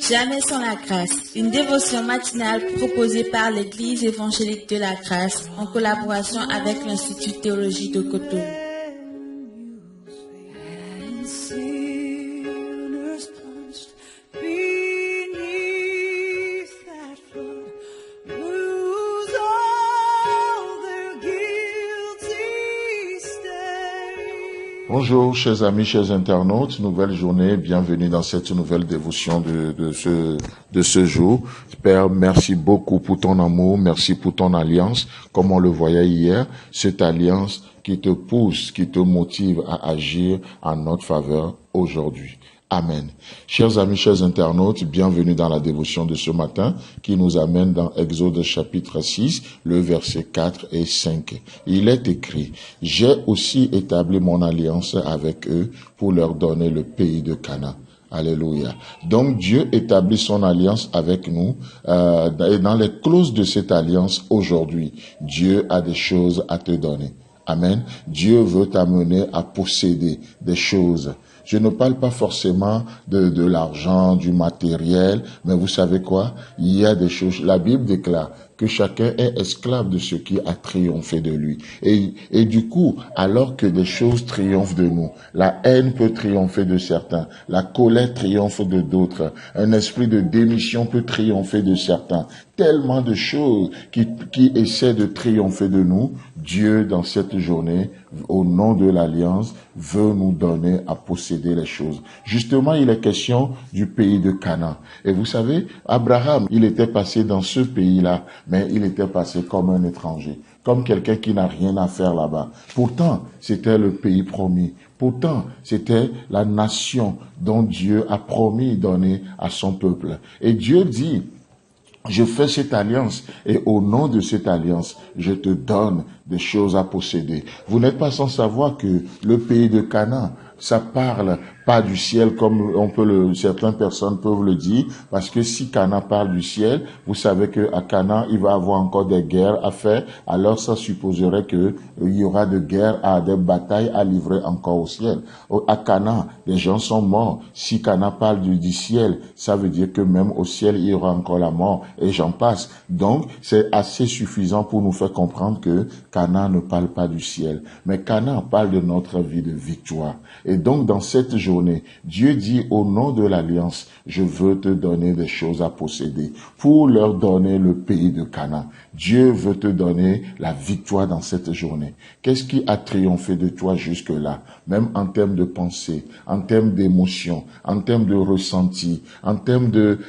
Jamais sans la grâce, une dévotion matinale proposée par l'Église évangélique de la grâce en collaboration avec l'Institut de théologie de Cotonou. Bonjour, chers amis, chers internautes, nouvelle journée, bienvenue dans cette nouvelle dévotion de ce jour. Père, merci beaucoup pour ton amour, merci pour ton alliance, comme on le voyait hier, cette alliance qui te pousse, qui te motive à agir en notre faveur aujourd'hui. Amen. Chers amis, chers internautes, bienvenue dans la dévotion de ce matin qui nous amène dans Exode chapitre 6, le verset 4 et 5. Il est écrit, « J'ai aussi établi mon alliance avec eux pour leur donner le pays de Canaan. » Alléluia. Donc Dieu établit son alliance avec nous et dans les clauses de cette alliance aujourd'hui, Dieu a des choses à te donner. Amen. Dieu veut t'amener à posséder des choses. Je ne parle pas forcément de l'argent, du matériel, mais vous savez quoi? Il y a des choses. La Bible déclare que chacun est esclave de ce qui a triomphé de lui. Et du coup, alors que des choses triomphent de nous, la haine peut triompher de certains, la colère triomphe de d'autres, un esprit de démission peut triompher de certains. Tellement de choses qui essaient de triompher de nous. Dieu, dans cette journée, au nom de l'Alliance, veut nous donner à posséder les choses. Justement, il est question du pays de Canaan. Et vous savez, Abraham, il était passé dans ce pays-là, mais il était passé comme un étranger, comme quelqu'un qui n'a rien à faire là-bas. Pourtant, c'était le pays promis. Pourtant, c'était la nation dont Dieu a promis donner à son peuple. Et Dieu dit, je fais cette alliance et au nom de cette alliance, je te donne des choses à posséder. Vous n'êtes pas sans savoir que le pays de Canaan, ça parle pas du ciel comme certaines personnes peuvent le dire, parce que si Canaan parle du ciel, vous savez que à Canaan, il va y avoir encore des guerres à faire, alors ça supposerait que il y aura des guerres, des batailles à livrer encore au ciel. À Canaan, les gens sont morts. Si Canaan parle du ciel, ça veut dire que même au ciel, il y aura encore la mort, et j'en passe. Donc, c'est assez suffisant pour nous faire comprendre que Canaan ne parle pas du ciel, mais Canaan parle de notre vie de victoire. Et donc, dans cette journée, Dieu dit au nom de l'Alliance, je veux te donner des choses à posséder pour leur donner le pays de Canaan. Dieu veut te donner la victoire dans cette journée. Qu'est-ce qui a triomphé de toi jusque-là? Même en termes de pensée, en termes d'émotion, en termes de ressenti, en termes de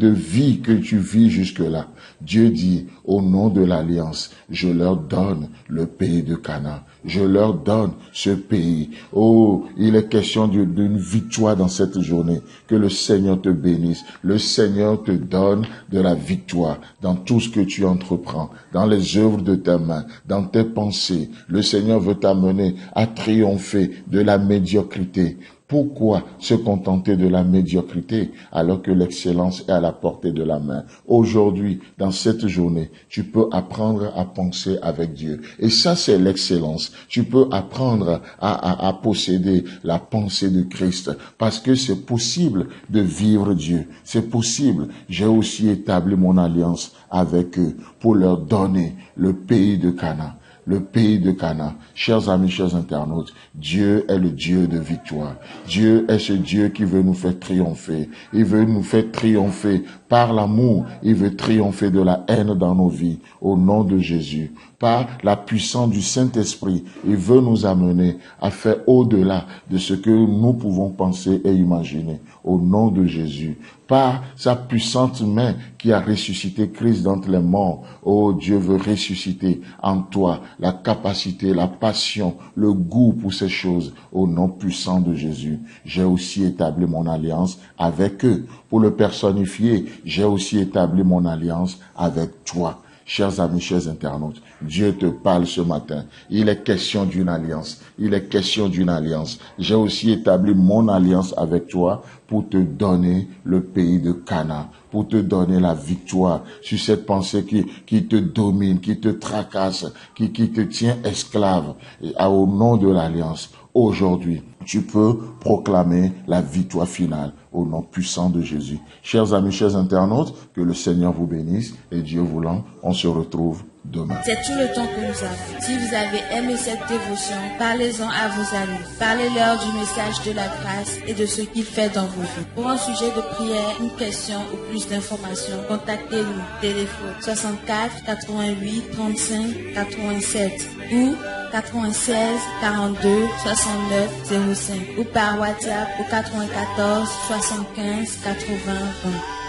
vie que tu vis jusque-là. Dieu dit, au nom de l'Alliance, je leur donne le pays de Canaan. Je leur donne ce pays. Oh, il est question d'une victoire dans cette journée. Que le Seigneur te bénisse. Le Seigneur te donne de la victoire dans tout ce que tu entreprends, dans les œuvres de tes mains, dans tes pensées. Le Seigneur veut t'amener à triompher de la médiocrité. Pourquoi se contenter de la médiocrité alors que l'excellence est à la portée de la main? Aujourd'hui, dans cette journée, tu peux apprendre à penser avec Dieu. Et ça, c'est l'excellence. Tu peux apprendre à posséder la pensée de Christ parce que c'est possible de vivre Dieu. C'est possible. J'ai aussi établi mon alliance avec eux pour leur donner le pays de Canaan. Le pays de Canaan. Chers amis, chers internautes, Dieu est le Dieu de victoire. Dieu est ce Dieu qui veut nous faire triompher. Il veut nous faire triompher par l'amour. Il veut triompher de la haine dans nos vies. Au nom de Jésus. Par la puissance du Saint-Esprit, il veut nous amener à faire au-delà de ce que nous pouvons penser et imaginer. Au nom de Jésus. Par sa puissante main qui a ressuscité Christ d'entre les morts. Oh, Dieu veut ressusciter en toi la capacité, la passion, le goût pour ces choses. Au nom puissant de Jésus. J'ai aussi établi mon alliance avec eux. Pour le personnifier, j'ai aussi établi mon alliance avec toi. Chers amis, chers internautes, Dieu te parle ce matin. Il est question d'une alliance. Il est question d'une alliance. J'ai aussi établi mon alliance avec toi pour te donner le pays de Canaan, pour te donner la victoire sur cette pensée qui te domine, qui te tracasse, qui te tient esclave. Et au nom de l'alliance, aujourd'hui, tu peux proclamer la victoire finale au nom puissant de Jésus. Chers amis, chers internautes, que le Seigneur vous bénisse et Dieu voulant, on se retrouve demain. C'est tout le temps que nous avons. Si vous avez aimé cette dévotion, parlez-en à vos amis. Parlez-leur du message de la grâce et de ce qu'il fait dans vos vies. Pour un sujet de prière, une question ou plus d'informations, contactez-nous. Téléphone 64 88 35 87 ou 96 42 69 05 ou par WhatsApp au 94 75 80 20.